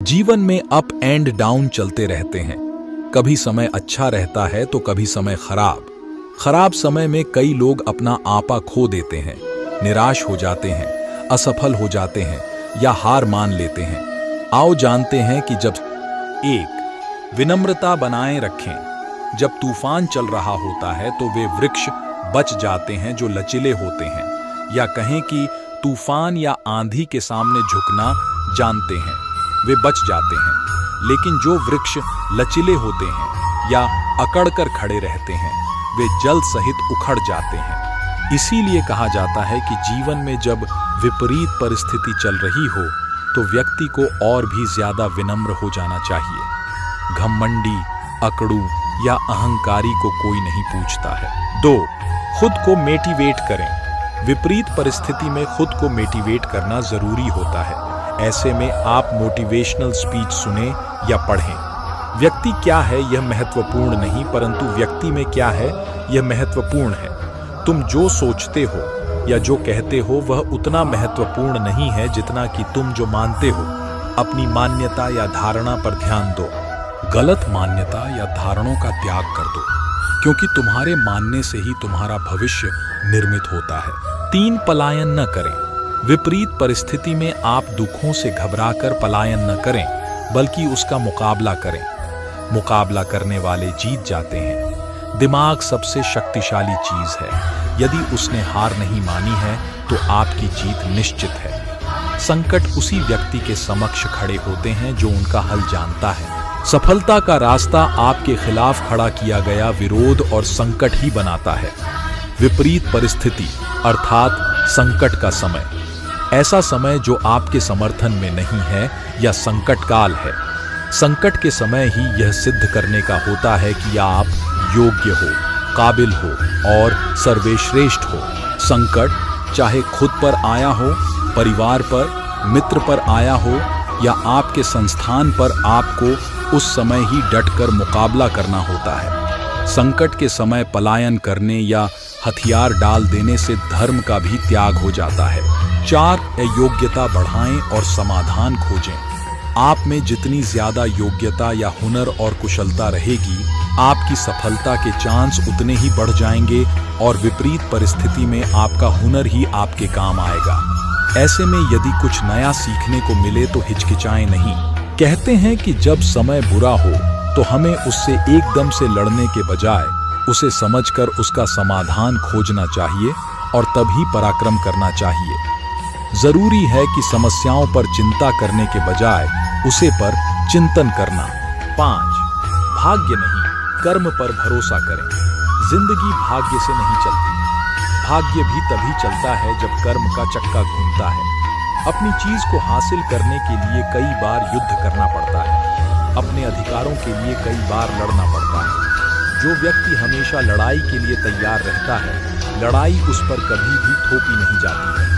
जीवन में up and down चलते रहते हैं। कभी समय अच्छा रहता है तो कभी समय खराब समय में कई लोग अपना आपा खो देते हैं, निराश हो जाते हैं, असफल हो जाते हैं या हार मान लेते हैं। आओ जानते हैं कि जब एक विनम्रता बनाए रखें। जब तूफान चल रहा होता है तो वे वृक्ष बच जाते हैं जो लचीले होते हैं, या कहें कि तूफान या आंधी के सामने झुकना जानते हैं, वे बच जाते हैं। लेकिन जो वृक्ष लचीले होते हैं या अकड़ कर खड़े रहते हैं, वे जल सहित उखड़ जाते हैं। इसीलिए कहा जाता है कि जीवन में जब विपरीत परिस्थिति चल रही हो तो व्यक्ति को और भी ज्यादा विनम्र हो जाना चाहिए। घमंडी, अकड़ू या अहंकारी को कोई नहीं पूछता है। 2. खुद को मोटिवेट करें। विपरीत परिस्थिति में खुद को मोटिवेट करना जरूरी होता है। ऐसे में आप मोटिवेशनल स्पीच सुने या पढ़ें। व्यक्ति क्या है यह महत्वपूर्ण नहीं, परंतु व्यक्ति में क्या है यह महत्वपूर्ण है। तुम जो सोचते हो या जो कहते हो वह उतना महत्वपूर्ण नहीं है जितना कि तुम जो मानते हो। अपनी मान्यता या धारणा पर ध्यान दो। गलत मान्यता या धारणों का त्याग कर दो, क्योंकि तुम्हारे मानने से ही तुम्हारा भविष्य निर्मित होता है। 3. पलायन न करें। विपरीत परिस्थिति में आप दुखों से घबराकर पलायन न करें, बल्कि उसका मुकाबला करें। मुकाबला करने वाले जीत जाते हैं। दिमाग सबसे शक्तिशाली चीज है। यदि उसने हार नहीं मानी है तो आपकी जीत निश्चित है। संकट उसी व्यक्ति के समक्ष खड़े होते हैं जो उनका हल जानता है। सफलता का रास्ता आपके खिलाफ खड़ा किया गया विरोध और संकट ही बनाता है। विपरीत परिस्थिति अर्थात संकट का समय, ऐसा समय जो आपके समर्थन में नहीं है या संकट काल है। संकट के समय ही यह सिद्ध करने का होता है कि आप योग्य हो, काबिल हो और सर्वश्रेष्ठ हो। संकट चाहे खुद पर आया हो, परिवार पर, मित्र पर आया हो या आपके संस्थान पर, आपको उस समय ही डटकर मुकाबला करना होता है। संकट के समय पलायन करने या हथियार डाल देने से धर्म का भी त्याग हो जाता है। 4. योग्यता बढ़ाएं और समाधान खोजें। आप में जितनी ज्यादा योग्यता या हुनर और कुशलता रहेगी, आपकी सफलता के चांस उतने ही बढ़ जाएंगे और विपरीत परिस्थिति में आपका हुनर ही आपके काम आएगा। ऐसे में यदि कुछ नया सीखने को मिले तो हिचकिचाएं नहीं। कहते हैं कि जब समय बुरा हो तो हमें उससे एकदम से लड़ने के बजाय उसे समझकर उसका समाधान खोजना चाहिए और तभी पराक्रम करना चाहिए। जरूरी है कि समस्याओं पर चिंता करने के बजाय उसे पर चिंतन करना। 5. भाग्य नहीं, कर्म पर भरोसा करें। जिंदगी भाग्य से नहीं चलती। भाग्य भी तभी चलता है जब कर्म का चक्का घूमता है। अपनी चीज को हासिल करने के लिए कई बार युद्ध करना पड़ता है। अपने अधिकारों के लिए कई बार लड़ना पड़ता है। जो व्यक्ति हमेशा लड़ाई के लिए तैयार रहता है, लड़ाई उस पर कभी भी थोपी नहीं जाती है।